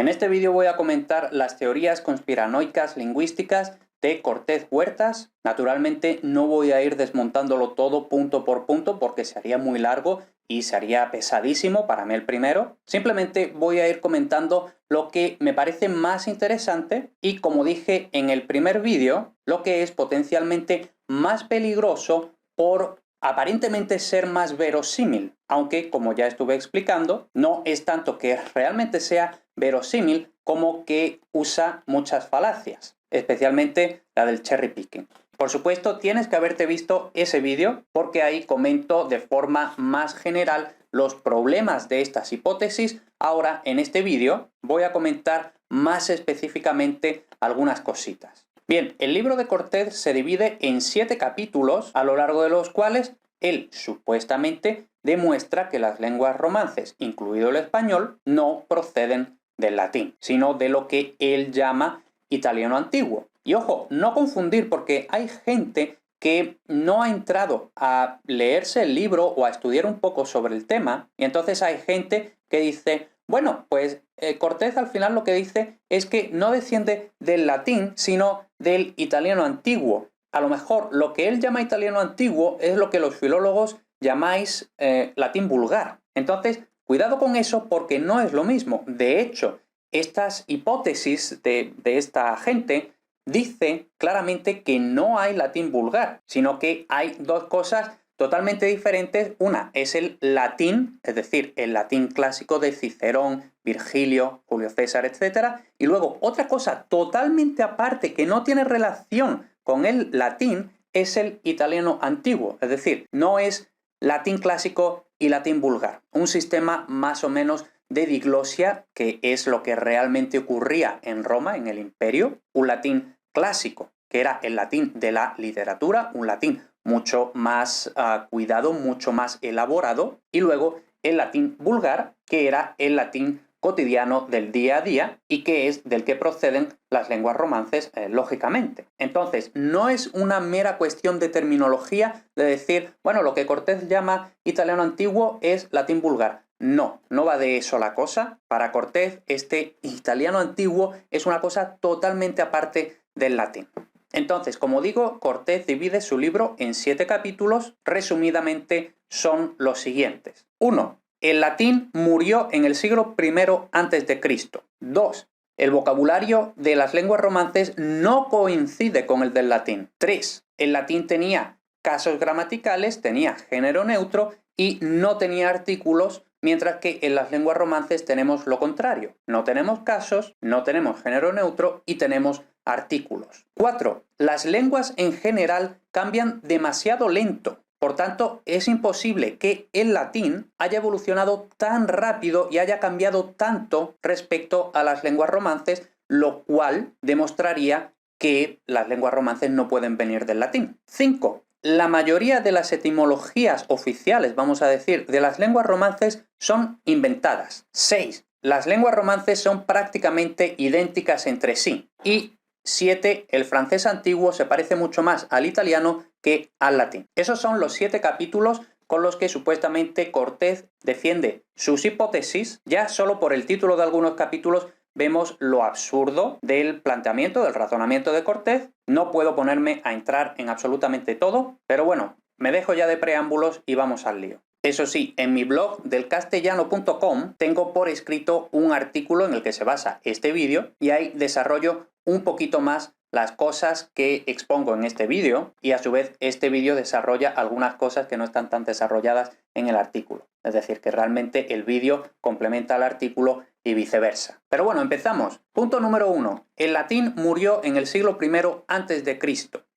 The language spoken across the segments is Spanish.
En este vídeo voy a comentar las teorías conspiranoicas lingüísticas de Cortés Huertas. Naturalmente no voy a ir desmontándolo todo punto por punto porque se haría muy largo y se haría pesadísimo para mí el primero. Simplemente voy a ir comentando lo que me parece más interesante y, como dije en el primer vídeo, lo que es potencialmente más peligroso por aparentemente ser más verosímil, aunque, como ya estuve explicando, no es tanto que realmente sea verosímil como que usa muchas falacias, especialmente la del cherry picking. Por supuesto, tienes que haberte visto ese vídeo porque ahí comento de forma más general los problemas de estas hipótesis. Ahora, en este vídeo, voy a comentar más específicamente algunas cositas. Bien, el libro de Cortés se divide en 7 capítulos, a lo largo de los cuales él supuestamente demuestra que las lenguas romances, incluido el español, no proceden del latín, sino de lo que él llama italiano antiguo. Y ojo, no confundir, porque hay gente que no ha entrado a leerse el libro o a estudiar un poco sobre el tema, y entonces hay gente que dice, bueno, pues Cortés al final lo que dice es que no desciende del latín, sino del italiano antiguo. A lo mejor lo que él llama italiano antiguo es lo que los filólogos llamáis latín vulgar. Entonces, cuidado con eso porque no es lo mismo. De hecho, estas hipótesis de esta gente dice claramente que no hay latín vulgar, sino que hay dos cosas totalmente diferentes. Una es el latín, es decir, el latín clásico de Cicerón, Virgilio, Julio César, etc. Y luego otra cosa totalmente aparte que no tiene relación con el latín es el italiano antiguo, es decir, no es latín clásico y latín vulgar, un sistema más o menos de diglosia, que es lo que realmente ocurría en Roma, en el Imperio, un latín clásico, que era el latín de la literatura, un latín mucho más cuidado, mucho más elaborado, y luego el latín vulgar, que era el latín cotidiano del día a día y que es del que proceden las lenguas romances, lógicamente. Entonces, no es una mera cuestión de terminología de decir, bueno, lo que Cortés llama italiano antiguo es latín vulgar. No, no va de eso la cosa. Para Cortés, este italiano antiguo es una cosa totalmente aparte del latín. Entonces, como digo, Cortés divide su libro en 7 capítulos. Resumidamente, son los siguientes. 1. El latín murió en el siglo I a.C. 2. El vocabulario de las lenguas romances no coincide con el del latín. 3. El latín tenía casos gramaticales, tenía género neutro y no tenía artículos, mientras que en las lenguas romances tenemos lo contrario. No tenemos casos, no tenemos género neutro y tenemos artículos. 4. Las lenguas en general cambian demasiado lento. Por tanto, es imposible que el latín haya evolucionado tan rápido y haya cambiado tanto respecto a las lenguas romances, lo cual demostraría que las lenguas romances no pueden venir del latín. 5. La mayoría de las etimologías oficiales, vamos a decir, de las lenguas romances son inventadas. 6. Las lenguas romances son prácticamente idénticas entre sí. Y 7. El francés antiguo se parece mucho más al italiano que al latín. Esos son los 7 capítulos con los que supuestamente Cortés defiende sus hipótesis. Ya solo por el título de algunos capítulos vemos lo absurdo del planteamiento, del razonamiento de Cortés. No puedo ponerme a entrar en absolutamente todo, pero bueno, me dejo ya de preámbulos y vamos al lío. Eso sí, en mi blog del castellano.com tengo por escrito un artículo en el que se basa este vídeo y ahí desarrollo un poquito más las cosas que expongo en este vídeo y a su vez este vídeo desarrolla algunas cosas que no están tan desarrolladas en el artículo. Es decir, que realmente el vídeo complementa al artículo y viceversa. Pero bueno, empezamos. Punto número 1. El latín murió en el siglo I a.C.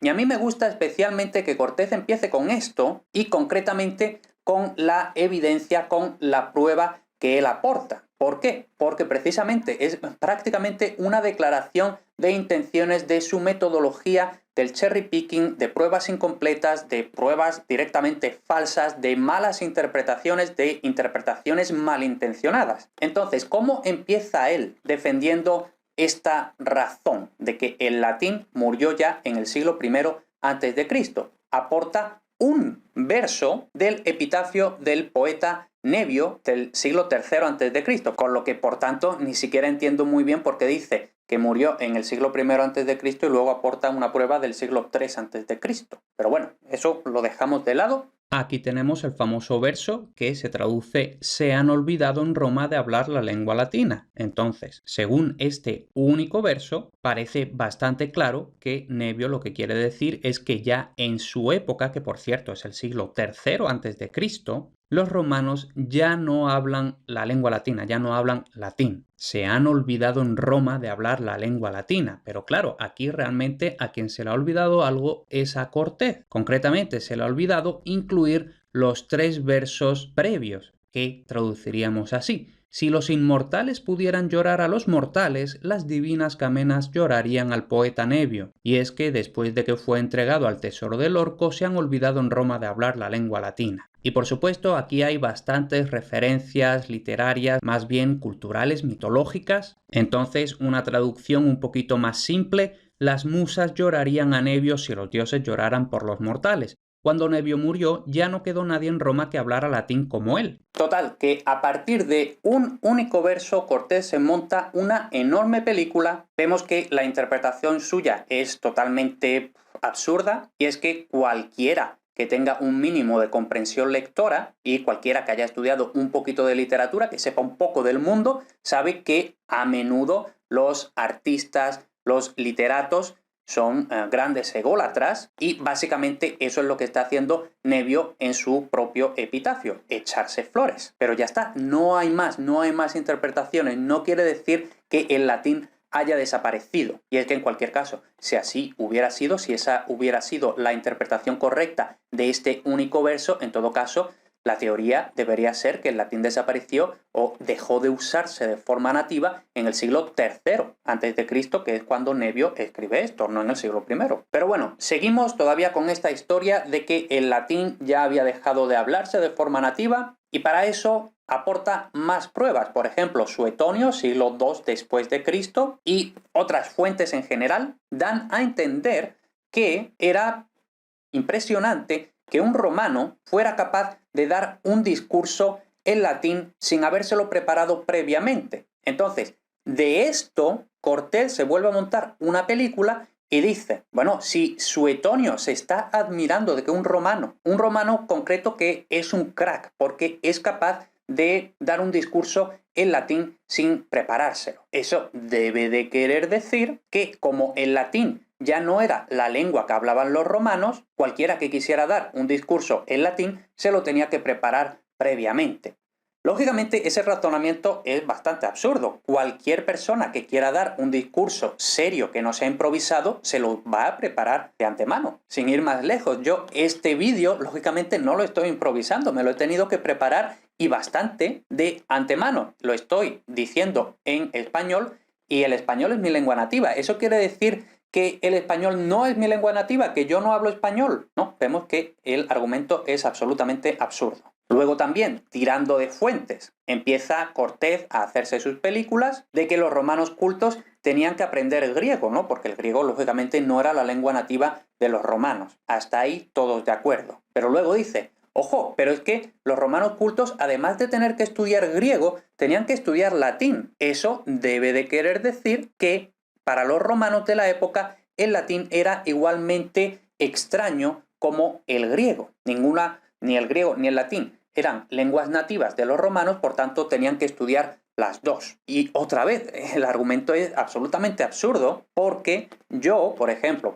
Y a mí me gusta especialmente que Cortés empiece con esto y concretamente con la evidencia, con la prueba que él aporta. ¿Por qué? Porque precisamente es prácticamente una declaración de intenciones de su metodología del cherry picking, de pruebas incompletas, de pruebas directamente falsas, de malas interpretaciones, de interpretaciones malintencionadas. Entonces, ¿cómo empieza él defendiendo esta razón de que el latín murió ya en el siglo I a.C.? Aporta un verso del epitafio del poeta Nevio del siglo III a.C., con lo que por tanto ni siquiera entiendo muy bien por qué dice que murió en el siglo I a.C. y luego aporta una prueba del siglo III a.C. Pero bueno, eso lo dejamos de lado. Aquí tenemos el famoso verso que se traduce: se han olvidado en Roma de hablar la lengua latina. Entonces, según este único verso, parece bastante claro que Nevio lo que quiere decir es que ya en su época, que por cierto es el siglo III a.C., los romanos ya no hablan la lengua latina, ya no hablan latín. Se han olvidado en Roma de hablar la lengua latina. Pero claro, aquí realmente a quien se le ha olvidado algo es a Cortés. Concretamente, se le ha olvidado incluir los 3 versos previos, que traduciríamos así: si los inmortales pudieran llorar a los mortales, las divinas camenas llorarían al poeta Nevio. Y es que después de que fue entregado al tesoro del orco, se han olvidado en Roma de hablar la lengua latina. Y por supuesto, aquí hay bastantes referencias literarias, más bien culturales, mitológicas. Entonces, una traducción un poquito más simple: las musas llorarían a Nevio si los dioses lloraran por los mortales. Cuando Nevio murió, ya no quedó nadie en Roma que hablara latín como él. Total, que a partir de un único verso, Cortés se monta una enorme película. Vemos que la interpretación suya es totalmente absurda, y es que cualquiera que tenga un mínimo de comprensión lectora, y cualquiera que haya estudiado un poquito de literatura, que sepa un poco del mundo, sabe que a menudo los artistas, los literatos, son grandes ególatras, y básicamente eso es lo que está haciendo Nevio en su propio epitafio: echarse flores. Pero ya está, no hay más interpretaciones. No quiere decir que el latín haya desaparecido. Y es que en cualquier caso, si así hubiera sido, si esa hubiera sido la interpretación correcta de este único verso, en todo caso, la teoría debería ser que el latín desapareció o dejó de usarse de forma nativa en el siglo III a.C., que es cuando Nevio escribe esto, no en el siglo I. Pero bueno, seguimos todavía con esta historia de que el latín ya había dejado de hablarse de forma nativa, y para eso aporta más pruebas. Por ejemplo, Suetonio, siglo II después de Cristo, y otras fuentes en general dan a entender que era impresionante que un romano fuera capaz de dar un discurso en latín sin habérselo preparado previamente. Entonces, de esto, Cortés se vuelve a montar una película y dice: bueno, si Suetonio se está admirando de que un romano concreto que es un crack, porque es capaz de dar un discurso en latín sin preparárselo, eso debe de querer decir que, como el latín ya no era la lengua que hablaban los romanos, cualquiera que quisiera dar un discurso en latín se lo tenía que preparar previamente. Lógicamente, ese razonamiento es bastante absurdo. Cualquier persona que quiera dar un discurso serio que no sea improvisado se lo va a preparar de antemano. Sin ir más lejos, yo este vídeo lógicamente no lo estoy improvisando, me lo he tenido que preparar, y bastante, de antemano. Lo estoy diciendo en español, y el español es mi lengua nativa. ¿Eso quiere decir que el español no es mi lengua nativa, que yo no hablo español? No, vemos que el argumento es absolutamente absurdo. Luego también, tirando de fuentes, empieza Cortés a hacerse sus películas de que los romanos cultos tenían que aprender griego, ¿no? Porque el griego, lógicamente, no era la lengua nativa de los romanos. Hasta ahí todos de acuerdo. Pero luego dice: ojo, pero es que los romanos cultos, además de tener que estudiar griego, tenían que estudiar latín. Eso debe de querer decir que para los romanos de la época el latín era igualmente extraño como el griego. Ni el griego ni el latín eran lenguas nativas de los romanos, por tanto tenían que estudiar las dos. Y otra vez, el argumento es absolutamente absurdo, porque yo, por ejemplo,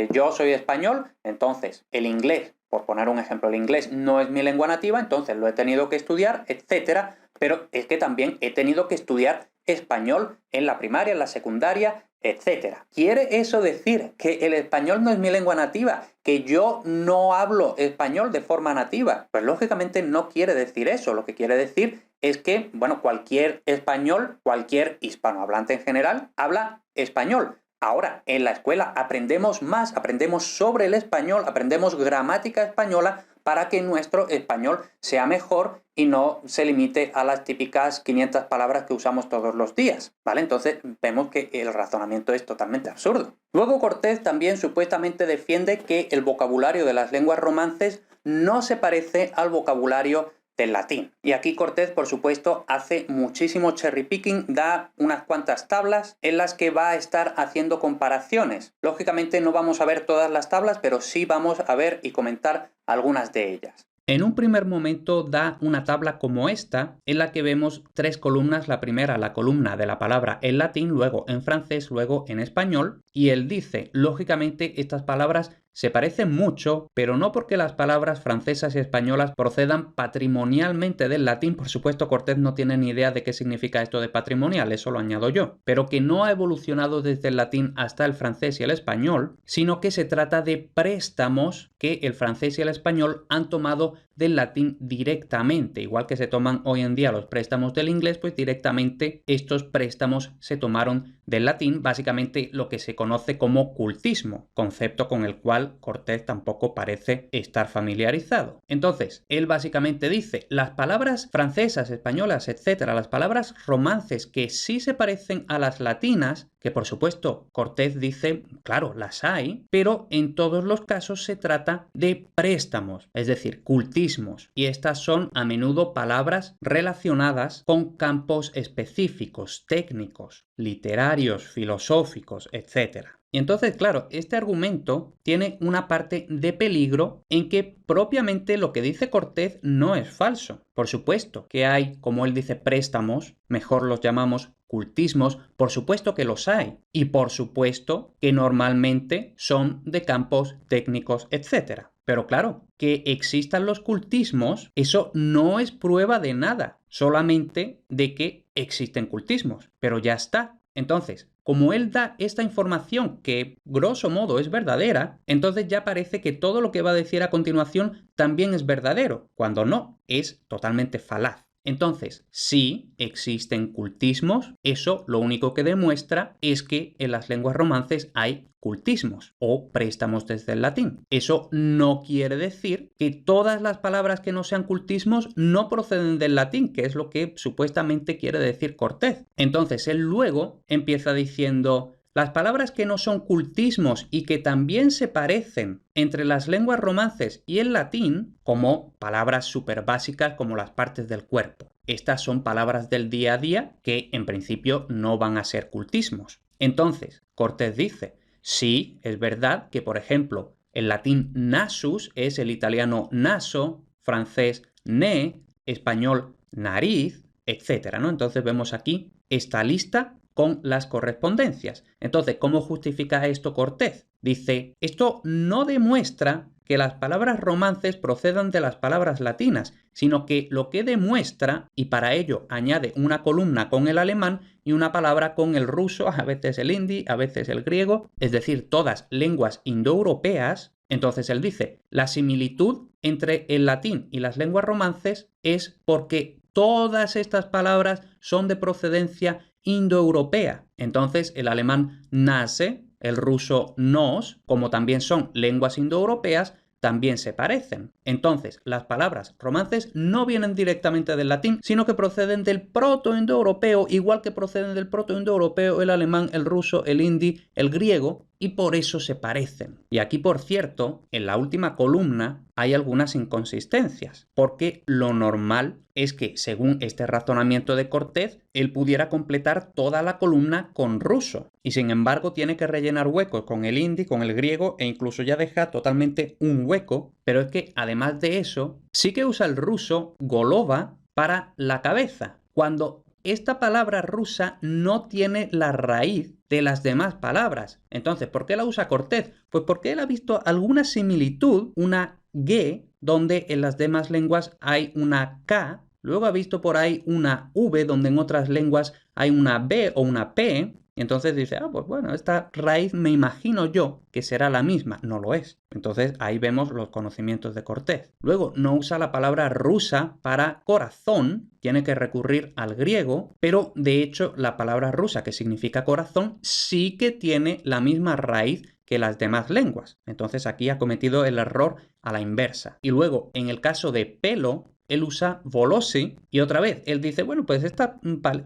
yo soy español, entonces el inglés, por poner un ejemplo, el inglés no es mi lengua nativa, entonces lo he tenido que estudiar, etcétera, pero es que también he tenido que estudiar español en la primaria, en la secundaria, etcétera. ¿Quiere eso decir que el español no es mi lengua nativa? ¿Que yo no hablo español de forma nativa? Pues lógicamente no quiere decir eso. Lo que quiere decir es que, bueno, cualquier español, cualquier hispanohablante en general, habla español. Ahora, en la escuela aprendemos más, aprendemos sobre el español, aprendemos gramática española para que nuestro español sea mejor y no se limite a las típicas 500 palabras que usamos todos los días, ¿vale? Entonces vemos que el razonamiento es totalmente absurdo. Luego Cortés también supuestamente defiende que el vocabulario de las lenguas romances no se parece al vocabulario del latín. Y aquí Cortés, por supuesto, hace muchísimo cherry picking, da unas cuantas tablas en las que va a estar haciendo comparaciones. Lógicamente no vamos a ver todas las tablas, pero sí vamos a ver y comentar algunas de ellas. En un primer momento da una tabla como esta, en la que vemos 3 columnas. La primera, la columna de la palabra en latín, luego en francés, luego en español. Y él dice, lógicamente, estas palabras se parecen mucho, pero no porque las palabras francesas y españolas procedan patrimonialmente del latín. Por supuesto, Cortés no tiene ni idea de qué significa esto de patrimonial, eso lo añado yo. Pero que no ha evolucionado desde el latín hasta el francés y el español, sino que se trata de préstamos que el francés y el español han tomado del latín directamente. Igual que se toman hoy en día los préstamos del inglés, pues directamente estos préstamos se tomaron del latín, básicamente lo que se conoce como cultismo, concepto con el cual Cortés tampoco parece estar familiarizado. Entonces, él básicamente dice, las palabras francesas, españolas, etcétera, las palabras romances que sí se parecen a las latinas, que por supuesto Cortés dice, claro, las hay, pero en todos los casos se trata de préstamos, es decir, cultismos, y estas son a menudo palabras relacionadas con campos específicos, técnicos, literarios, filosóficos, etc. Y entonces, claro, este argumento tiene una parte de peligro en que propiamente lo que dice Cortés no es falso. Por supuesto que hay, como él dice, préstamos, mejor los llamamos cultismos, por supuesto que los hay. Y por supuesto que normalmente son de campos técnicos, etc. Pero claro, que existan los cultismos, eso no es prueba de nada, solamente de que existen cultismos. Pero ya está. Entonces, como él da esta información que, grosso modo, es verdadera, entonces ya parece que todo lo que va a decir a continuación también es verdadero, cuando no, es totalmente falaz. Entonces, sí existen cultismos, eso lo único que demuestra es que en las lenguas romances hay cultismos o préstamos desde el latín. Eso no quiere decir que todas las palabras que no sean cultismos no proceden del latín, que es lo que supuestamente quiere decir Cortés. Entonces, él luego empieza diciendo, las palabras que no son cultismos y que también se parecen entre las lenguas romances y el latín, como palabras súper básicas como las partes del cuerpo. Estas son palabras del día a día que en principio no van a ser cultismos. Entonces, Cortés dice, sí, es verdad que, por ejemplo, el latín nasus es el italiano naso, francés ne, español nariz, etc., ¿no? Entonces vemos aquí esta lista con las correspondencias. Entonces, ¿cómo justifica esto Cortés? Dice, esto no demuestra que las palabras romances procedan de las palabras latinas, sino que lo que demuestra, y para ello añade una columna con el alemán y una palabra con el ruso, a veces el hindi, a veces el griego, es decir, todas lenguas indoeuropeas. Entonces él dice, la similitud entre el latín y las lenguas romances es porque todas estas palabras son de procedencia indoeuropea. Entonces el alemán nase, el ruso nos, como también son lenguas indoeuropeas, también se parecen. Entonces, las palabras romances no vienen directamente del latín, sino que proceden del proto-indoeuropeo, igual que proceden del proto-indoeuropeo el alemán, el ruso, el hindi, el griego, y por eso se parecen. Y aquí, por cierto, en la última columna hay algunas inconsistencias, porque lo normal es que, según este razonamiento de Cortés, él pudiera completar toda la columna con ruso, y sin embargo tiene que rellenar huecos con el hindi, con el griego, e incluso ya deja totalmente un hueco, pero es que además de eso, sí que usa el ruso golova para la cabeza, cuando esta palabra rusa no tiene la raíz de las demás palabras. Entonces, ¿por qué la usa Cortés? Pues porque él ha visto alguna similitud, una G, donde en las demás lenguas hay una K, luego ha visto por ahí una V, donde en otras lenguas hay una B o una P, y entonces dice, pues bueno, esta raíz me imagino yo que será la misma. No lo es. Entonces ahí vemos los conocimientos de Cortés. Luego no usa la palabra rusa para corazón, tiene que recurrir al griego, pero de hecho la palabra rusa que significa corazón sí que tiene la misma raíz que las demás lenguas. Entonces aquí ha cometido el error a la inversa. Y luego, en el caso de pelo, él usa volosi y otra vez él dice, bueno, pues esta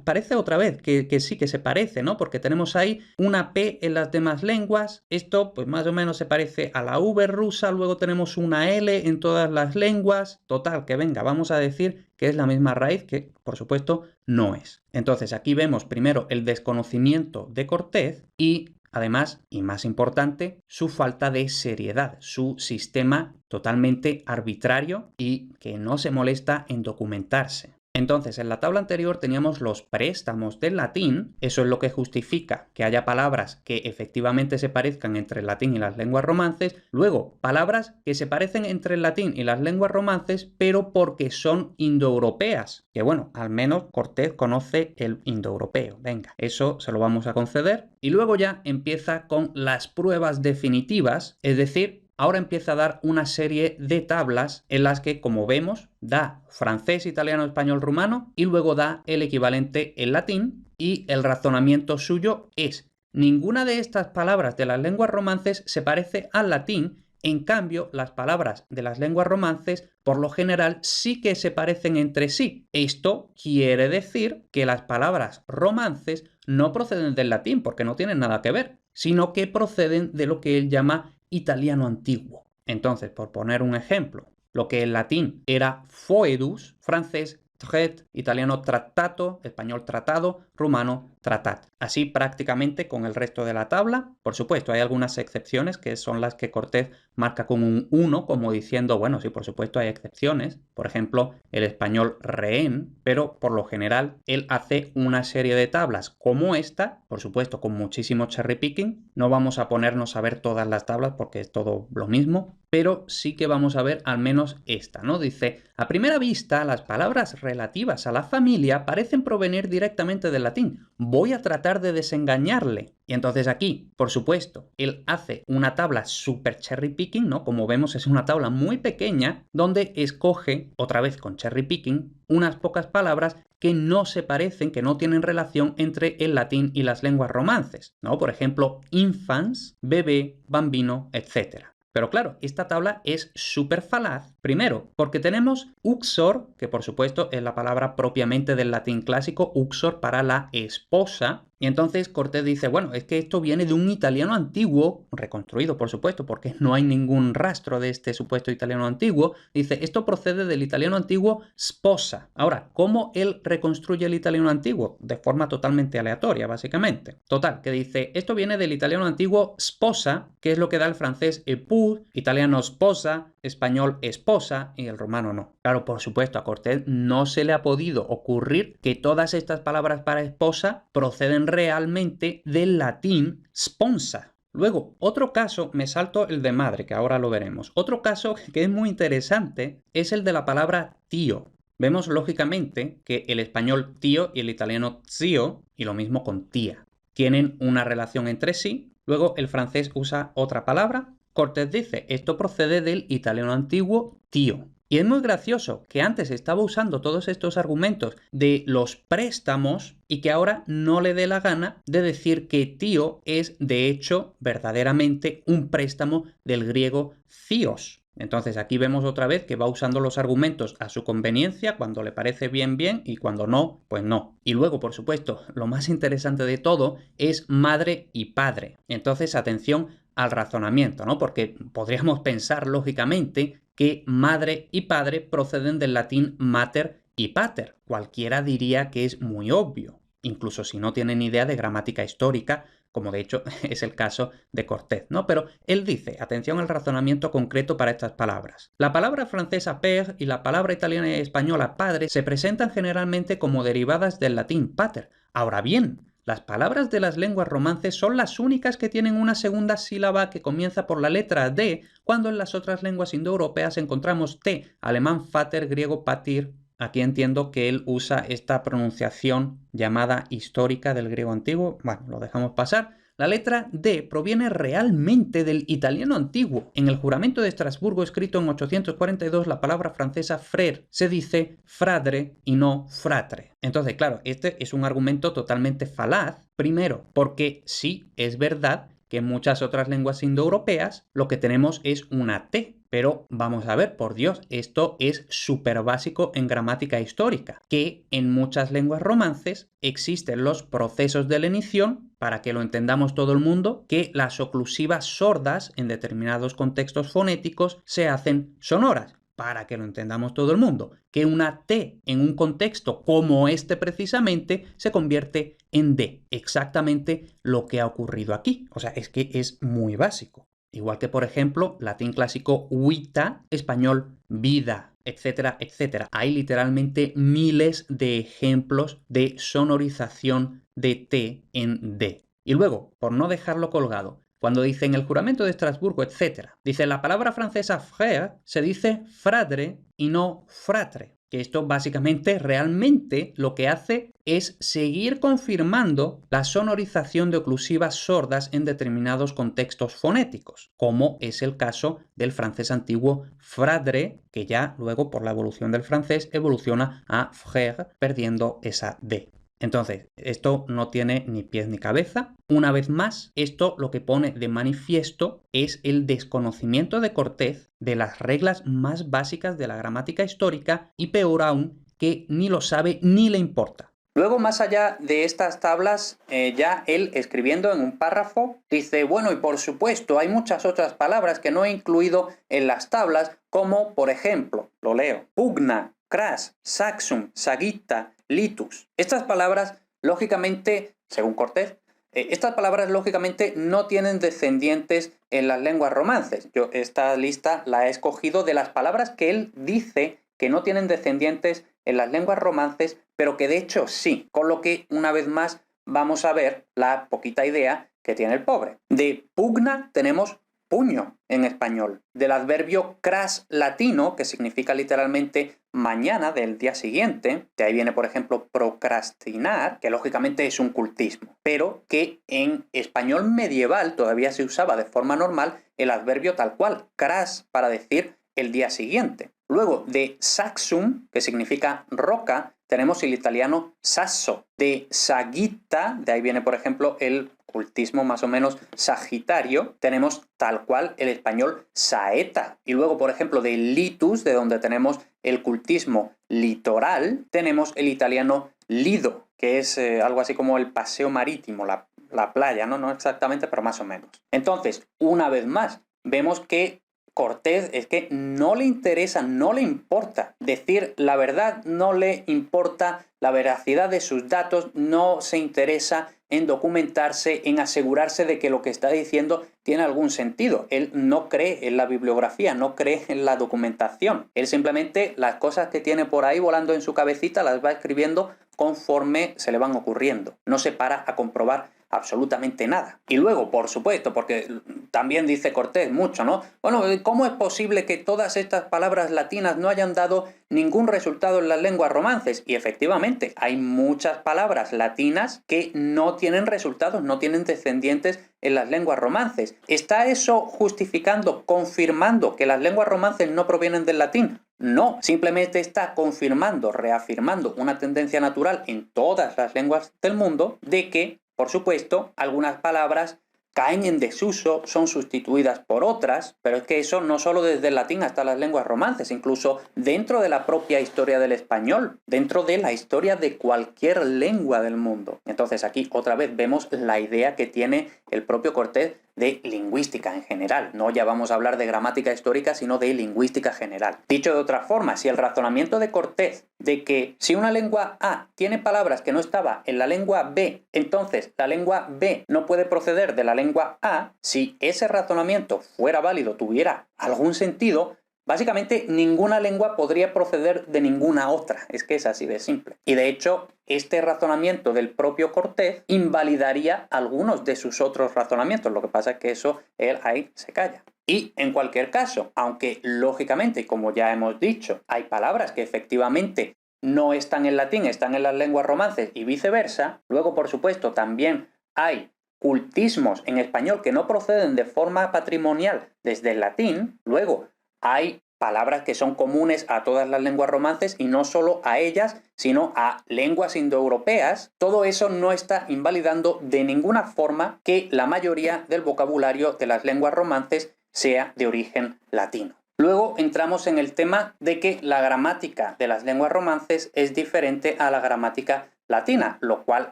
parece otra vez que sí, que se parece, ¿no? Porque tenemos ahí una P en las demás lenguas, esto pues más o menos se parece a la V rusa, luego tenemos una L en todas las lenguas, total, que venga, vamos a decir que es la misma raíz, que por supuesto no es. Entonces aquí vemos primero el desconocimiento de Cortés y además, y más importante, su falta de seriedad, su sistema totalmente arbitrario y que no se molesta en documentarse. Entonces, en la tabla anterior teníamos los préstamos del latín, eso es lo que justifica que haya palabras que efectivamente se parezcan entre el latín y las lenguas romances, luego palabras que se parecen entre el latín y las lenguas romances, pero porque son indoeuropeas, que bueno, al menos Cortés conoce el indoeuropeo, venga, eso se lo vamos a conceder, y luego ya empieza con las pruebas definitivas, es decir, ahora empieza a dar una serie de tablas en las que, como vemos, da francés, italiano, español, rumano y luego da el equivalente en latín y el razonamiento suyo es: ninguna de estas palabras de las lenguas romances se parece al latín, en cambio, las palabras de las lenguas romances por lo general sí que se parecen entre sí. Esto quiere decir que las palabras romances no proceden del latín porque no tienen nada que ver, sino que proceden de lo que él llama italiano antiguo. Entonces, por poner un ejemplo, lo que en latín era foedus, francés trait, italiano trattato, español tratado, rumano tratat. Así prácticamente con el resto de la tabla. Por supuesto, hay algunas excepciones que son las que Cortés marca con un 1, como diciendo, bueno, sí, por supuesto hay excepciones. Por ejemplo, el español rehén, pero por lo general él hace una serie de tablas como esta, por supuesto con muchísimo cherry picking. No vamos a ponernos a ver todas las tablas porque es todo lo mismo, pero sí que vamos a ver al menos esta, ¿no? Dice, a primera vista, las palabras relativas a la familia parecen provenir directamente del latín. Voy a tratar de desengañarle. Y entonces aquí, por supuesto, él hace una tabla super cherry picking, ¿no? Como vemos, es una tabla muy pequeña donde escoge, otra vez con cherry picking, unas pocas palabras que no se parecen, que no tienen relación entre el latín y las lenguas romances, ¿no? Por ejemplo, infans, bebé, bambino, etc. Pero claro, esta tabla es súper falaz. Primero, porque tenemos uxor, que por supuesto es la palabra propiamente del latín clásico, uxor para la esposa. Y entonces Cortés dice, bueno, es que esto viene de un italiano antiguo, reconstruido por supuesto, porque no hay ningún rastro de este supuesto italiano antiguo. Dice, esto procede del italiano antiguo sposa. Ahora, ¿cómo él reconstruye el italiano antiguo? De forma totalmente aleatoria, básicamente. Total, que dice, esto viene del italiano antiguo sposa, que es lo que da el francés époux, italiano sposa, español esposa y el romano no. Claro, por supuesto, a Cortés no se le ha podido ocurrir que todas estas palabras para esposa proceden realmente del latín sponsa. Luego, otro caso, me salto el de madre, que ahora lo veremos. Otro caso que es muy interesante es el de la palabra tío. Vemos lógicamente que el español tío y el italiano zio, y lo mismo con tía, tienen una relación entre sí. Luego el francés usa otra palabra. Cortés dice, esto procede del italiano antiguo tío. Y es muy gracioso que antes estaba usando todos estos argumentos de los préstamos y que ahora no le dé la gana de decir que tío es de hecho verdaderamente un préstamo del griego thíos. Entonces aquí vemos otra vez que va usando los argumentos a su conveniencia, cuando le parece bien, bien, y cuando no, pues no. Y luego, por supuesto, lo más interesante de todo es madre y padre. Entonces, atención al razonamiento, ¿no? Porque podríamos pensar lógicamente que madre y padre proceden del latín mater y pater. Cualquiera diría que es muy obvio, incluso si no tienen idea de gramática histórica, como de hecho es el caso de Cortés, ¿no? Pero él dice, atención al razonamiento concreto para estas palabras. La palabra francesa père y la palabra italiana y española padre se presentan generalmente como derivadas del latín pater. Ahora bien, las palabras de las lenguas romances son las únicas que tienen una segunda sílaba que comienza por la letra D, cuando en las otras lenguas indoeuropeas encontramos T, alemán Vater, griego patir. Aquí entiendo que él usa esta pronunciación llamada histórica del griego antiguo. Bueno, lo dejamos pasar. La letra D proviene realmente del italiano antiguo. En el juramento de Estrasburgo, escrito en 842, la palabra francesa frère se dice fradre y no fratre. Entonces, claro, este es un argumento totalmente falaz. Primero, porque sí, es verdad que en muchas otras lenguas indoeuropeas lo que tenemos es una T. Pero vamos a ver, por Dios, esto es súper básico en gramática histórica, que en muchas lenguas romances existen los procesos de lenición, para que lo entendamos todo el mundo, que las oclusivas sordas en determinados contextos fonéticos se hacen sonoras. Para que lo entendamos todo el mundo, que una T en un contexto como este precisamente se convierte en D. Exactamente lo que ha ocurrido aquí. O sea, es que es muy básico. Igual que, por ejemplo, latín clásico vita, español vida, etcétera, etcétera. Hay literalmente miles de ejemplos de sonorización de T en D. Y luego, por no dejarlo colgado, cuando dicen el juramento de Estrasburgo, etc. Dice la palabra francesa frère se dice fradre y no fratre. Que esto básicamente realmente lo que hace es seguir confirmando la sonorización de oclusivas sordas en determinados contextos fonéticos, como es el caso del francés antiguo fradre, que ya luego por la evolución del francés evoluciona a frère, perdiendo esa D. Entonces, esto no tiene ni pies ni cabeza. Una vez más, esto lo que pone de manifiesto es el desconocimiento de Cortés de las reglas más básicas de la gramática histórica y peor aún, que ni lo sabe ni le importa. Luego, más allá de estas tablas, ya él escribiendo en un párrafo, dice, bueno, y por supuesto, hay muchas otras palabras que no he incluido en las tablas, como, por ejemplo, lo leo, pugna, cras, saxum, sagita, litus. Estas palabras, lógicamente, según Cortés, estas palabras lógicamente no tienen descendientes en las lenguas romances. Yo esta lista la he escogido de las palabras que él dice que no tienen descendientes en las lenguas romances, pero que de hecho sí. Con lo que, una vez más, vamos a ver la poquita idea que tiene el pobre. De pugna tenemos puño en español. Del adverbio cras latino, que significa literalmente mañana, del día siguiente, de ahí viene, por ejemplo, procrastinar, que lógicamente es un cultismo, pero que en español medieval todavía se usaba de forma normal el adverbio tal cual, cras, para decir el día siguiente. Luego, de saxum, que significa roca, tenemos el italiano sasso. De sagita, de ahí viene, por ejemplo, el cultismo más o menos sagitario, tenemos tal cual el español saeta. Y luego, por ejemplo, de litus, de donde tenemos el cultismo litoral, tenemos el italiano lido, que es algo así como el paseo marítimo, la playa, ¿no? No exactamente, pero más o menos. Entonces, una vez más, vemos que Cortés es que no le interesa, no le importa decir la verdad, no le importa la veracidad de sus datos, no se interesa en documentarse, en asegurarse de que lo que está diciendo tiene algún sentido. Él no cree en la bibliografía, no cree en la documentación. Él simplemente las cosas que tiene por ahí volando en su cabecita las va escribiendo conforme se le van ocurriendo. No se para a comprobar absolutamente nada. Y luego, por supuesto, porque también dice Cortés mucho, ¿no? Bueno, ¿cómo es posible que todas estas palabras latinas no hayan dado ningún resultado en las lenguas romances? Y efectivamente, hay muchas palabras latinas que no tienen resultados, no tienen descendientes en las lenguas romances. ¿Está eso justificando, confirmando que las lenguas romances no provienen del latín? No, simplemente está confirmando, reafirmando una tendencia natural en todas las lenguas del mundo de que, por supuesto, algunas palabras caen en desuso, son sustituidas por otras, pero es que eso no solo desde el latín hasta las lenguas romances, incluso dentro de la propia historia del español, dentro de la historia de cualquier lengua del mundo. Entonces aquí otra vez vemos la idea que tiene el propio Cortés de lingüística en general. No ya vamos a hablar de gramática histórica, sino de lingüística general. Dicho de otra forma, si el razonamiento de Cortés de que si una lengua A tiene palabras que no estaba en la lengua B, entonces la lengua B no puede proceder de la lengua A, si ese razonamiento fuera válido, tuviera algún sentido, básicamente ninguna lengua podría proceder de ninguna otra. Es que es así de simple. Y de hecho, este razonamiento del propio Cortés invalidaría algunos de sus otros razonamientos. Lo que pasa es que eso él ahí se calla. Y en cualquier caso, aunque lógicamente, como ya hemos dicho, hay palabras que efectivamente no están en latín, están en las lenguas romances y viceversa, luego por supuesto también hay cultismos en español que no proceden de forma patrimonial desde el latín, luego hay palabras que son comunes a todas las lenguas romances y no solo a ellas, sino a lenguas indoeuropeas. Todo eso no está invalidando de ninguna forma que la mayoría del vocabulario de las lenguas romances sea de origen latino. Luego entramos en el tema de que la gramática de las lenguas romances es diferente a la gramática latina, lo cual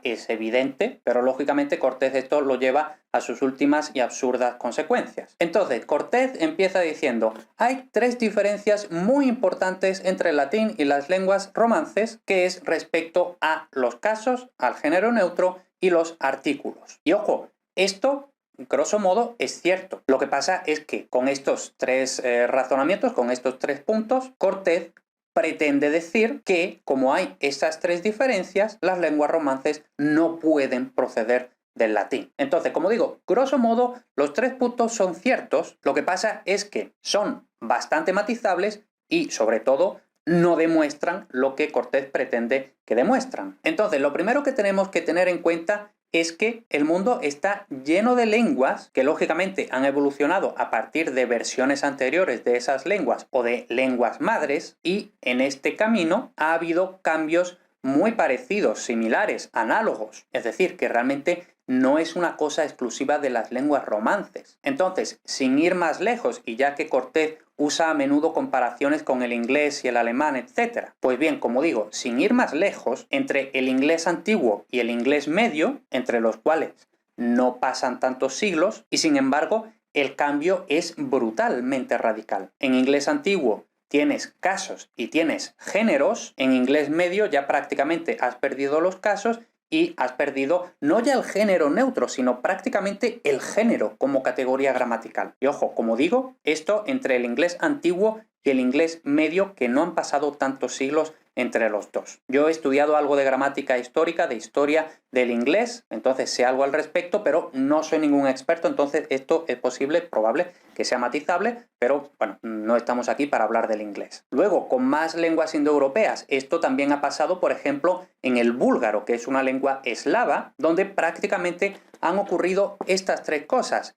es evidente, pero lógicamente Cortés esto lo lleva a sus últimas y absurdas consecuencias. Entonces, Cortés empieza diciendo: hay tres diferencias muy importantes entre el latín y las lenguas romances, que es respecto a los casos, al género neutro y los artículos. Y ojo, esto grosso modo es cierto. Lo que pasa es que con estos tres razonamientos, con estos tres puntos, Cortés pretende decir que, como hay esas tres diferencias, las lenguas romances no pueden proceder del latín. Entonces, como digo, grosso modo, los tres puntos son ciertos. Lo que pasa es que son bastante matizables y, sobre todo, no demuestran lo que Cortés pretende que demuestran. Entonces, lo primero que tenemos que tener en cuenta es que el mundo está lleno de lenguas que lógicamente han evolucionado a partir de versiones anteriores de esas lenguas o de lenguas madres, y en este camino ha habido cambios muy parecidos, similares, análogos. Es decir, que realmente no es una cosa exclusiva de las lenguas romances. Entonces, sin ir más lejos, y ya que Cortés usa a menudo comparaciones con el inglés y el alemán, etc. Pues bien, como digo, sin ir más lejos, entre el inglés antiguo y el inglés medio, entre los cuales no pasan tantos siglos, y sin embargo, el cambio es brutalmente radical. En inglés antiguo tienes casos y tienes géneros, en inglés medio ya prácticamente has perdido los casos y has perdido no ya el género neutro, sino prácticamente el género como categoría gramatical. Y ojo, como digo, esto entre el inglés antiguo y el inglés medio, que no han pasado tantos siglos entre los dos. Yo he estudiado algo de gramática histórica, de historia del inglés, entonces sé algo al respecto, pero no soy ningún experto, entonces esto es posible, probable que sea matizable, pero bueno, no estamos aquí para hablar del inglés. Luego, con más lenguas indoeuropeas, esto también ha pasado, por ejemplo, en el búlgaro, que es una lengua eslava, donde prácticamente han ocurrido estas tres cosas: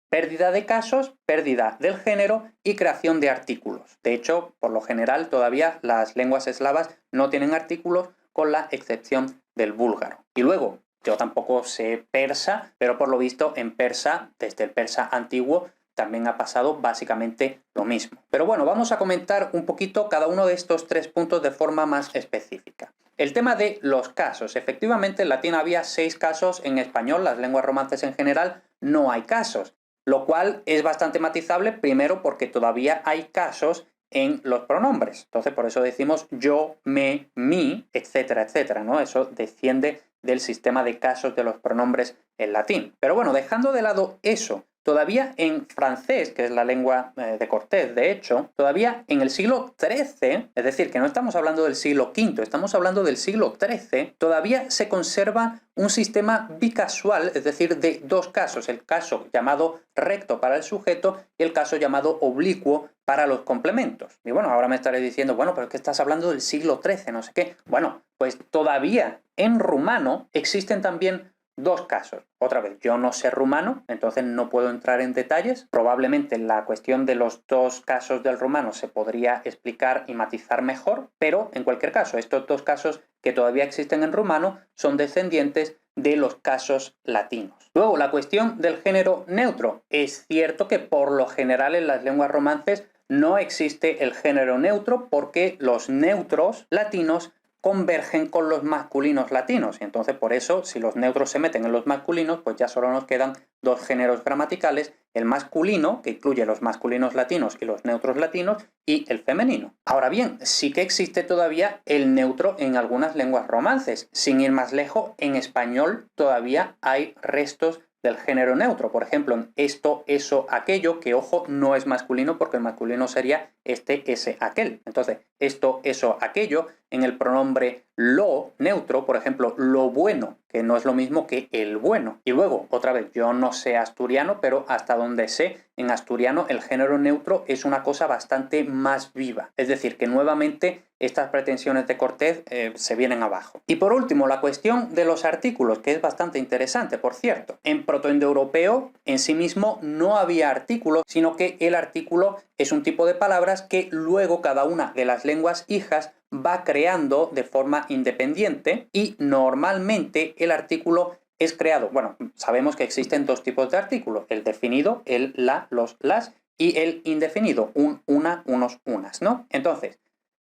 pérdida de casos, pérdida del género y creación de artículos. De hecho, por lo general, todavía las lenguas eslavas no tienen artículos, con la excepción del búlgaro. Y luego, yo tampoco sé persa, pero por lo visto en persa, desde el persa antiguo, también ha pasado básicamente lo mismo. Pero bueno, vamos a comentar un poquito cada uno de estos tres puntos de forma más específica. El tema de los casos. Efectivamente, en latín había 6 casos, en español, las lenguas romances en general, no hay casos, lo cual es bastante matizable, primero porque todavía hay casos en los pronombres. Entonces, por eso decimos yo, me, mi, etcétera, etcétera, ¿no? Eso desciende del sistema de casos de los pronombres en latín. Pero bueno, dejando de lado eso, todavía en francés, que es la lengua de Cortés, de hecho, todavía en el siglo XIII, es decir, que no estamos hablando del siglo V, estamos hablando del siglo XIII, todavía se conserva un sistema bicasual, es decir, de dos casos: el caso llamado recto para el sujeto y el caso llamado oblicuo para los complementos. Y bueno, ahora me estaréis diciendo, bueno, pero es que estás hablando del siglo XIII, no sé qué. Bueno, pues todavía en rumano existen también dos casos. Otra vez, yo no sé rumano, entonces no puedo entrar en detalles. Probablemente la cuestión de los dos casos del rumano se podría explicar y matizar mejor, pero en cualquier caso, estos dos casos que todavía existen en rumano son descendientes de los casos latinos. Luego, la cuestión del género neutro. Es cierto que por lo general en las lenguas romances no existe el género neutro, porque los neutros latinos convergen con los masculinos latinos, y entonces por eso, si los neutros se meten en los masculinos, pues ya solo nos quedan dos géneros gramaticales: el masculino, que incluye los masculinos latinos y los neutros latinos, y el femenino. Ahora bien, sí que existe todavía el neutro en algunas lenguas romances. Sin ir más lejos, en español todavía hay restos del género neutro. Por ejemplo, en esto, eso, aquello, que ojo, no es masculino, porque el masculino sería este, ese, aquel. Entonces, esto, eso, aquello, en el pronombre lo neutro, por ejemplo, lo bueno, que no es lo mismo que el bueno. Y luego, otra vez, yo no sé asturiano, pero hasta donde sé, en asturiano el género neutro es una cosa bastante más viva. Es decir, que nuevamente estas pretensiones de Cortés se vienen abajo. Y por último, la cuestión de los artículos, que es bastante interesante, por cierto. En protoindoeuropeo en sí mismo no había artículos, sino que el artículo es un tipo de palabras que luego cada una de las lenguas hijas va creando de forma independiente, y normalmente el artículo es creado. Bueno, sabemos que existen dos tipos de artículos: el definido, el la, los, las, y el indefinido, un, una, unos, unas, ¿no? Entonces,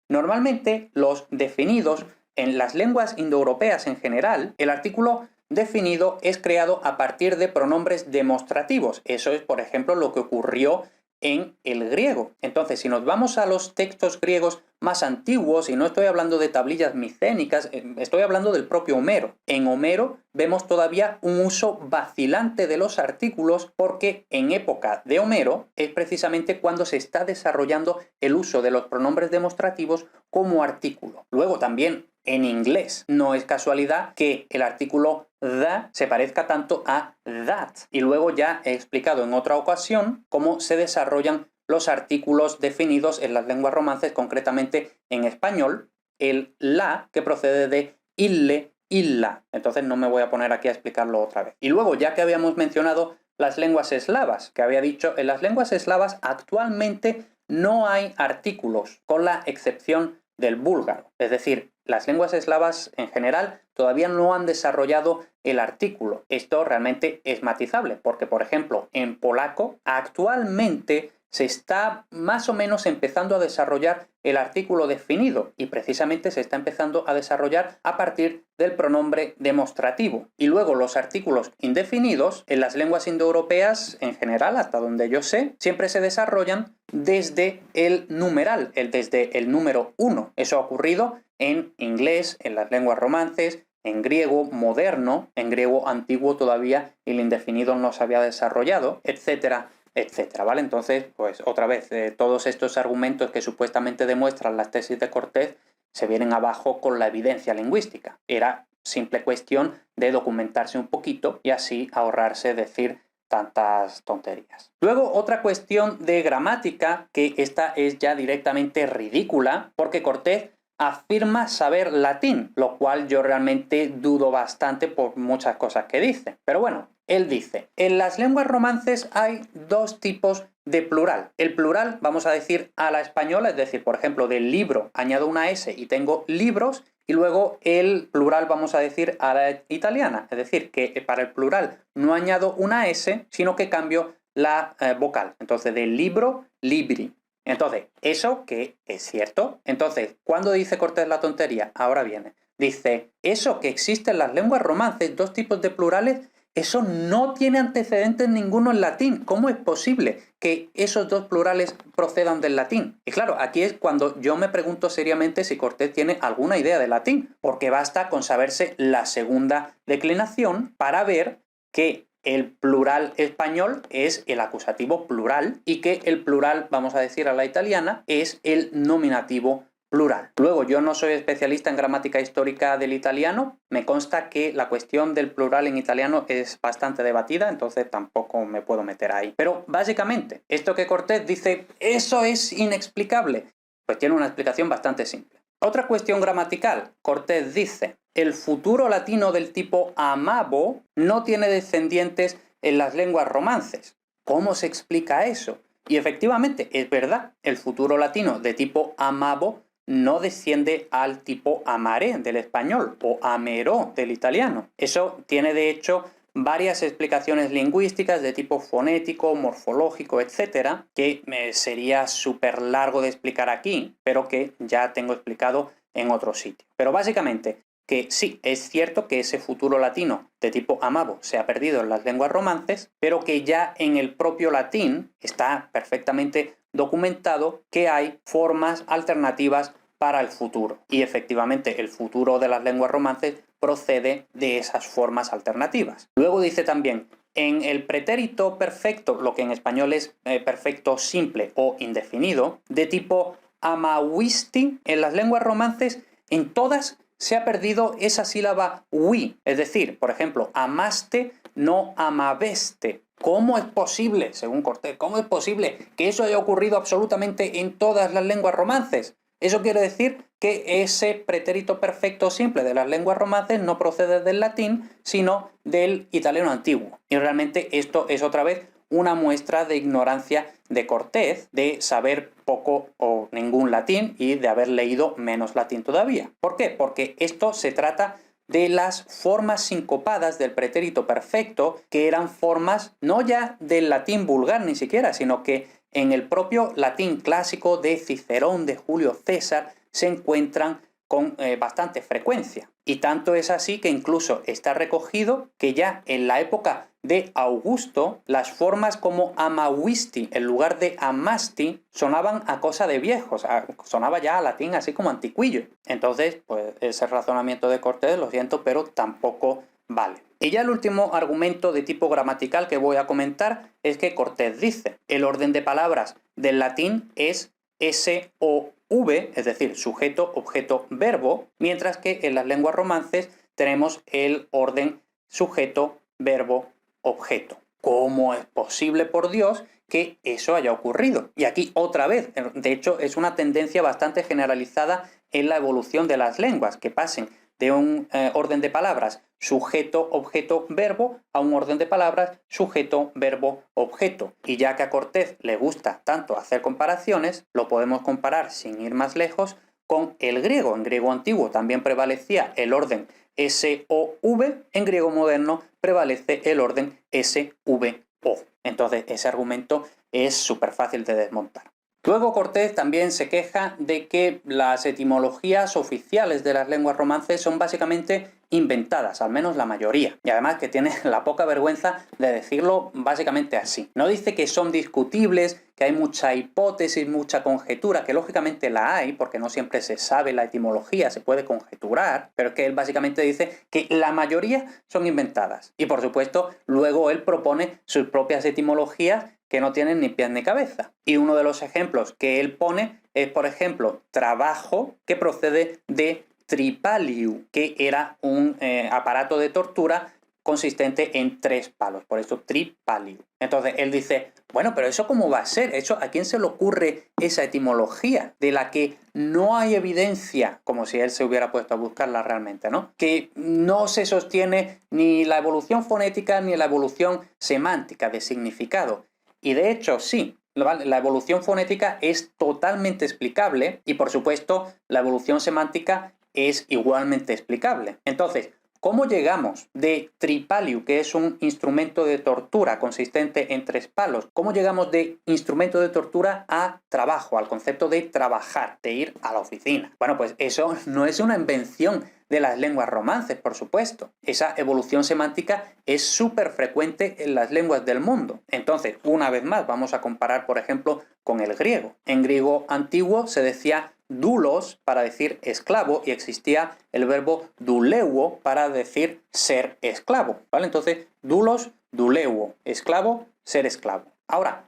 normalmente los definidos en las lenguas indoeuropeas en general, el artículo definido es creado a partir de pronombres demostrativos. Eso es, por ejemplo, lo que ocurrió en el griego. Entonces, si nos vamos a los textos griegos más antiguos, y no estoy hablando de tablillas micénicas, estoy hablando del propio Homero. En Homero vemos todavía un uso vacilante de los artículos porque en época de Homero es precisamente cuando se está desarrollando el uso de los pronombres demostrativos como artículo. Luego también en inglés no es casualidad que el artículo the se parezca tanto a that. Y luego ya he explicado en otra ocasión cómo se desarrollan los artículos definidos en las lenguas romances, concretamente en español, el la que procede de ille, illa. Entonces no me voy a poner aquí a explicarlo otra vez. Y luego, ya que habíamos mencionado las lenguas eslavas, que había dicho, en las lenguas eslavas actualmente no hay artículos, con la excepción del búlgaro. Es decir, las lenguas eslavas en general todavía no han desarrollado el artículo. Esto realmente es matizable, porque por ejemplo en polaco actualmente se está más o menos empezando a desarrollar el artículo definido y precisamente se está empezando a desarrollar a partir del pronombre demostrativo. Y luego los artículos indefinidos en las lenguas indoeuropeas en general, hasta donde yo sé, siempre se desarrollan desde el numeral, desde el número 1. Eso ha ocurrido en inglés, en las lenguas romances, en griego moderno, en griego antiguo todavía el indefinido no se había desarrollado, etcétera, etcétera, ¿vale? Entonces, pues otra vez, todos estos argumentos que supuestamente demuestran las tesis de Cortés se vienen abajo con la evidencia lingüística. Era simple cuestión de documentarse un poquito y así ahorrarse decir tantas tonterías. Luego, otra cuestión de gramática, que esta es ya directamente ridícula, porque Cortés afirma saber latín, lo cual yo realmente dudo bastante por muchas cosas que dice. Pero bueno, él dice, en las lenguas romances hay dos tipos de plural. El plural, vamos a decir a la española, es decir, por ejemplo, del libro añado una S y tengo libros, y luego el plural vamos a decir a la italiana, es decir, que para el plural no añado una S, sino que cambio la vocal. Entonces, del libro, libri. Entonces, ¿eso qué es cierto? Entonces, ¿cuándo dice Cortés la tontería? Ahora viene. Dice, eso que existe en las lenguas romances, dos tipos de plurales, eso no tiene antecedentes ninguno en latín. ¿Cómo es posible que esos dos plurales procedan del latín? Y claro, aquí es cuando yo me pregunto seriamente si Cortés tiene alguna idea de latín, porque basta con saberse la segunda declinación para ver que el plural español es el acusativo plural y que el plural, vamos a decir a la italiana, es el nominativo plural. Luego, yo no soy especialista en gramática histórica del italiano, me consta que la cuestión del plural en italiano es bastante debatida, entonces tampoco me puedo meter ahí. Pero básicamente, esto que Cortés dice, eso es inexplicable, pues tiene una explicación bastante simple. Otra cuestión gramatical, Cortés dice, el futuro latino del tipo amabo no tiene descendientes en las lenguas romances. ¿Cómo se explica eso? Y efectivamente, es verdad, el futuro latino de tipo amabo no desciende al tipo amaré del español o ameró del italiano. Eso tiene de hecho varias explicaciones lingüísticas de tipo fonético, morfológico, etcétera, que sería súper largo de explicar aquí, pero que ya tengo explicado en otro sitio. Pero básicamente, que sí, es cierto que ese futuro latino de tipo amabo se ha perdido en las lenguas romances, pero que ya en el propio latín está perfectamente documentado que hay formas alternativas para el futuro. Y efectivamente, el futuro de las lenguas romances procede de esas formas alternativas. Luego dice también, en el pretérito perfecto, lo que en español es perfecto simple o indefinido, de tipo amawisti, en las lenguas romances, en todas se ha perdido esa sílaba wi, es decir, por ejemplo, amaste, no amabeste. ¿Cómo es posible, según Cortés, cómo es posible que eso haya ocurrido absolutamente en todas las lenguas romances? Eso quiere decir que ese pretérito perfecto simple de las lenguas romances no procede del latín, sino del italiano antiguo. Y realmente esto es otra vez una muestra de ignorancia de Cortés, de saber poco o ningún latín y de haber leído menos latín todavía. ¿Por qué? Porque esto se trata de las formas sincopadas del pretérito perfecto, que eran formas no ya del latín vulgar ni siquiera, sino que en el propio latín clásico de Cicerón, de Julio César, se encuentran con bastante frecuencia. Y tanto es así que incluso está recogido que ya en la época de Augusto, las formas como amavisti en lugar de amasti sonaban a cosa de viejos, sonaba ya a latín así como antiquillo. Entonces, pues ese razonamiento de Cortés, lo siento, pero tampoco vale. Y ya el último argumento de tipo gramatical que voy a comentar es que Cortés dice: el orden de palabras del latín es SOV, es decir, sujeto, objeto, verbo, mientras que en las lenguas romances tenemos el orden sujeto, verbo, objeto. ¿Cómo es posible, por Dios, que eso haya ocurrido? Y aquí otra vez, de hecho, es una tendencia bastante generalizada en la evolución de las lenguas, que pasen de un orden de palabras sujeto, objeto, verbo a un orden de palabras sujeto, verbo, objeto. Y ya que a Cortés le gusta tanto hacer comparaciones, lo podemos comparar sin ir más lejos con el griego. En griego antiguo también prevalecía el orden SOV, en griego moderno prevalece el orden SVO. Entonces ese argumento es súper fácil de desmontar. Luego Cortés también se queja de que las etimologías oficiales de las lenguas romances son básicamente inventadas, al menos la mayoría, y además que tiene la poca vergüenza de decirlo básicamente así. No dice que son discutibles, que hay mucha hipótesis, mucha conjetura, que lógicamente la hay, porque no siempre se sabe la etimología, se puede conjeturar, pero es que él básicamente dice que la mayoría son inventadas. Y por supuesto, luego él propone sus propias etimologías que no tienen ni pies ni cabeza. Y uno de los ejemplos que él pone es, por ejemplo, trabajo, que procede de tripaliu, que era un aparato de tortura consistente en 3 palos, por eso tripaliu. Entonces él dice, bueno, pero ¿eso cómo va a ser? ¿Eso a quién se le ocurre esa etimología de la que no hay evidencia, como si él se hubiera puesto a buscarla realmente, ¿no? Que no se sostiene ni la evolución fonética ni la evolución semántica de significado. Y de hecho, sí, la evolución fonética es totalmente explicable y, por supuesto, la evolución semántica es igualmente explicable. Entonces, ¿cómo llegamos de tripaliu, que es un instrumento de tortura consistente en 3 palos, cómo llegamos de instrumento de tortura a trabajo, al concepto de trabajar, de ir a la oficina? Bueno, pues eso no es una invención de las lenguas romances, por supuesto. Esa evolución semántica es súper frecuente en las lenguas del mundo. Entonces, una vez más, vamos a comparar, por ejemplo, con el griego. En griego antiguo se decía doulos para decir esclavo y existía el verbo douleuo para decir ser esclavo, ¿vale? Entonces, doulos, douleuo, esclavo, ser esclavo. Ahora,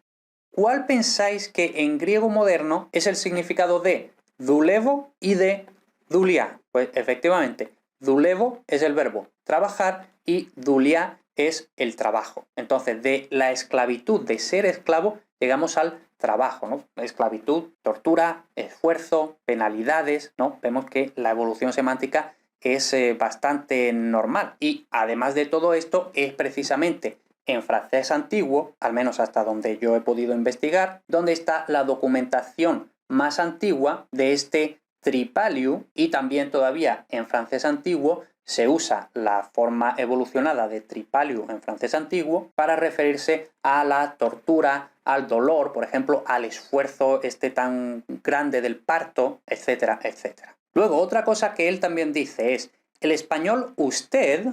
¿cuál pensáis que en griego moderno es el significado de doulevo y de doulia? Pues efectivamente, doulevo es el verbo trabajar y doulia es el trabajo. Entonces, de la esclavitud, de ser esclavo, llegamos al trabajo, ¿no? Esclavitud, tortura, esfuerzo, penalidades, ¿no? Vemos que la evolución semántica es bastante normal. Y además de todo esto, es precisamente en francés antiguo, al menos hasta donde yo he podido investigar, donde está la documentación más antigua de este tripaliu, y también todavía en francés antiguo se usa la forma evolucionada de tripaliu en francés antiguo para referirse a la tortura, al dolor, por ejemplo, al esfuerzo tan grande del parto, etcétera, etcétera. Luego, otra cosa que él también dice es el español usted,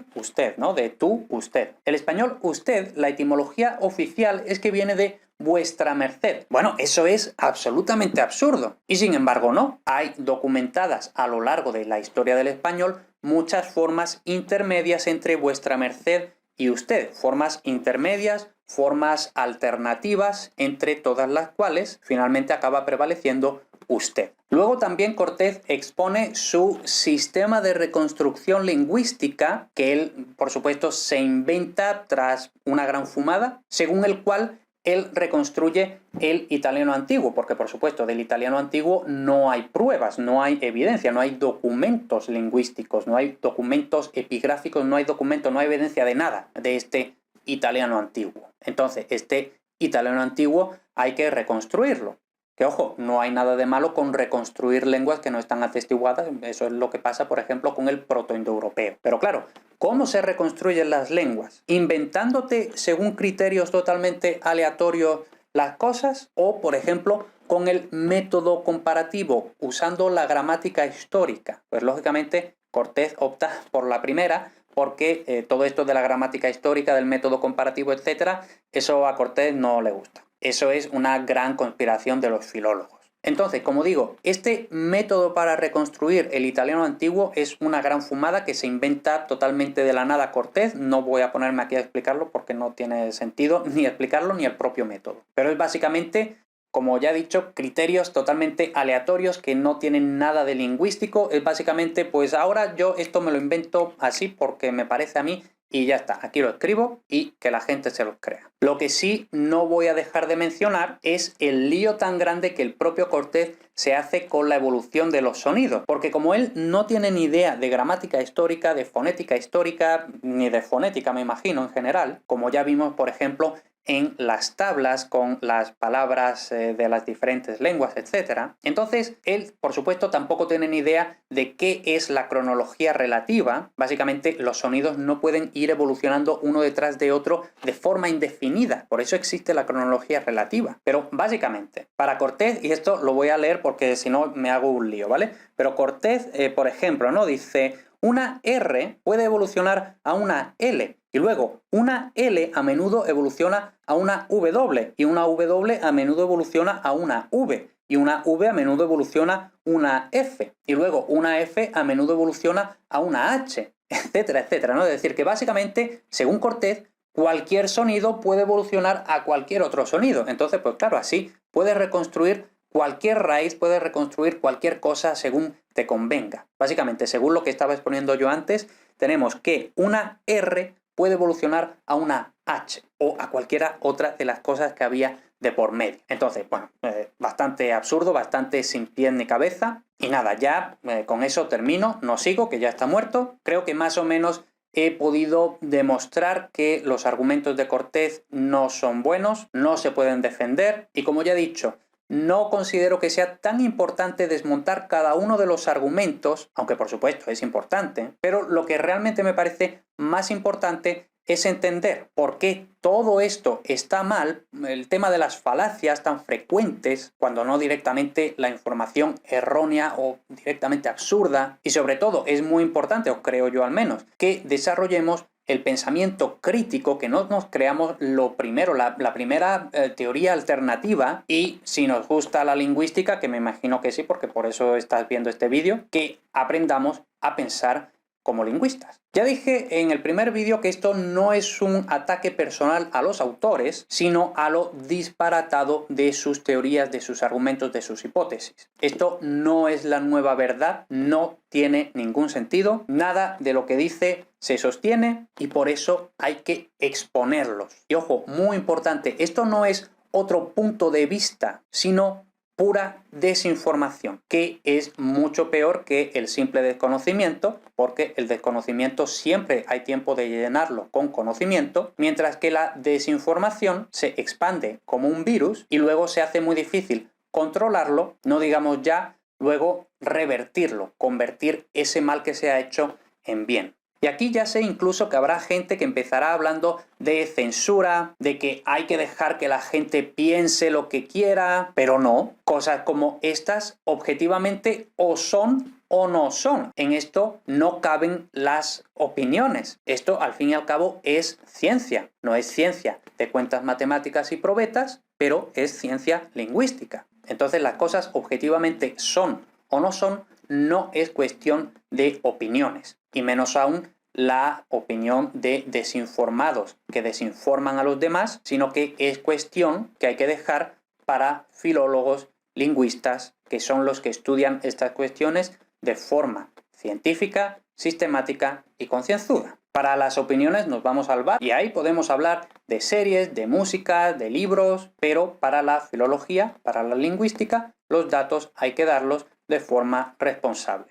¿no? De tú, usted. El español usted, la etimología oficial es que viene de vuestra merced. Bueno, eso es absolutamente absurdo. Y sin embargo, no. Hay documentadas a lo largo de la historia del español muchas formas intermedias entre vuestra merced y usted. Formas intermedias, formas alternativas, entre todas las cuales finalmente acaba prevaleciendo usted. Luego también Cortés expone su sistema de reconstrucción lingüística, que él, por supuesto, se inventa tras una gran fumada, según el cual él reconstruye el italiano antiguo, porque por supuesto del italiano antiguo no hay pruebas, no hay evidencia, no hay documentos lingüísticos, no hay documentos epigráficos, no hay documentos, no hay evidencia de nada de este italiano antiguo. Entonces, este italiano antiguo hay que reconstruirlo. Que ojo, no hay nada de malo con reconstruir lenguas que no están atestiguadas, eso es lo que pasa, por ejemplo, con el protoindoeuropeo. Pero claro, ¿cómo se reconstruyen las lenguas? ¿Inventándote según criterios totalmente aleatorios las cosas, o por ejemplo con el método comparativo, usando la gramática histórica. Pues lógicamente Cortés opta por la primera, porque todo esto de la gramática histórica, del método comparativo, etcétera, eso a Cortés no le gusta. Eso es una gran conspiración de los filólogos. Entonces, como digo, este método para reconstruir el italiano antiguo es una gran fumada que se inventa totalmente de la nada Cortés. No voy a ponerme aquí a explicarlo porque no tiene sentido ni explicarlo ni el propio método. Pero es básicamente, como ya he dicho, criterios totalmente aleatorios que no tienen nada de lingüístico. Es básicamente, pues ahora yo esto me lo invento así porque me parece a mí y ya está. Aquí lo escribo y que la gente se lo crea. Lo que sí no voy a dejar de mencionar es el lío tan grande que el propio Cortés se hace con la evolución de los sonidos. Porque como él no tiene ni idea de gramática histórica, de fonética histórica, ni de fonética me imagino en general, como ya vimos por ejemplo en las tablas con las palabras de las diferentes lenguas, etc. Entonces, él, por supuesto, tampoco tiene ni idea de qué es la cronología relativa. Básicamente, los sonidos no pueden ir evolucionando uno detrás de otro de forma indefinida. Por eso existe la cronología relativa. Pero, básicamente, para Cortés, y esto lo voy a leer porque si no me hago un lío, ¿vale? Pero Cortés, por ejemplo, ¿no? Dice, una R puede evolucionar a una L. Y luego, una L a menudo evoluciona a una W, y una W a menudo evoluciona a una V, y una V a menudo evoluciona a una F, y luego una F a menudo evoluciona a una H, etcétera, etcétera, ¿no? Es decir, que básicamente, según Cortés, cualquier sonido puede evolucionar a cualquier otro sonido. Entonces, pues claro, así puedes reconstruir cualquier raíz, puedes reconstruir cualquier cosa según te convenga. Básicamente, según lo que estaba exponiendo yo antes, tenemos que una R puede evolucionar a una H o a cualquiera otra de las cosas que había de por medio. Entonces, bueno, bastante absurdo, bastante sin pies ni cabeza. Y nada, ya con eso termino, no sigo, que ya está muerto. Creo que más o menos he podido demostrar que los argumentos de Cortés no son buenos, no se pueden defender. Y como ya he dicho, no considero que sea tan importante desmontar cada uno de los argumentos, aunque por supuesto es importante, pero lo que realmente me parece más importante es entender por qué todo esto está mal, el tema de las falacias tan frecuentes, cuando no directamente la información errónea o directamente absurda, y sobre todo es muy importante, o creo yo al menos, que desarrollemos el pensamiento crítico, que no nos creamos lo primero, la primera teoría alternativa, y si nos gusta la lingüística, que me imagino que sí, porque por eso estás viendo este vídeo, que aprendamos a pensar como lingüistas. Ya dije en el primer vídeo que esto no es un ataque personal a los autores, sino a lo disparatado de sus teorías, de sus argumentos, de sus hipótesis. Esto no es la nueva verdad, no tiene ningún sentido, nada de lo que dice se sostiene y por eso hay que exponerlos. Y ojo, muy importante, esto no es otro punto de vista, sino pura desinformación, que es mucho peor que el simple desconocimiento, porque el desconocimiento siempre hay tiempo de llenarlo con conocimiento, mientras que la desinformación se expande como un virus y luego se hace muy difícil controlarlo, no digamos ya luego revertirlo, convertir ese mal que se ha hecho en bien. Y aquí ya sé incluso que habrá gente que empezará hablando de censura, de que hay que dejar que la gente piense lo que quiera, pero no. Cosas como estas objetivamente o son o no son. En esto no caben las opiniones. Esto al fin y al cabo es ciencia. No es ciencia de cuentas matemáticas y probetas, pero es ciencia lingüística. Entonces las cosas objetivamente son o no son, no es cuestión de opiniones. Y menos aún la opinión de desinformados que desinforman a los demás, sino que es cuestión que hay que dejar para filólogos, lingüistas, que son los que estudian estas cuestiones de forma científica, sistemática y concienzuda. Para las opiniones nos vamos al bar y ahí podemos hablar de series, de música, de libros, pero para la filología, para la lingüística, los datos hay que darlos de forma responsable.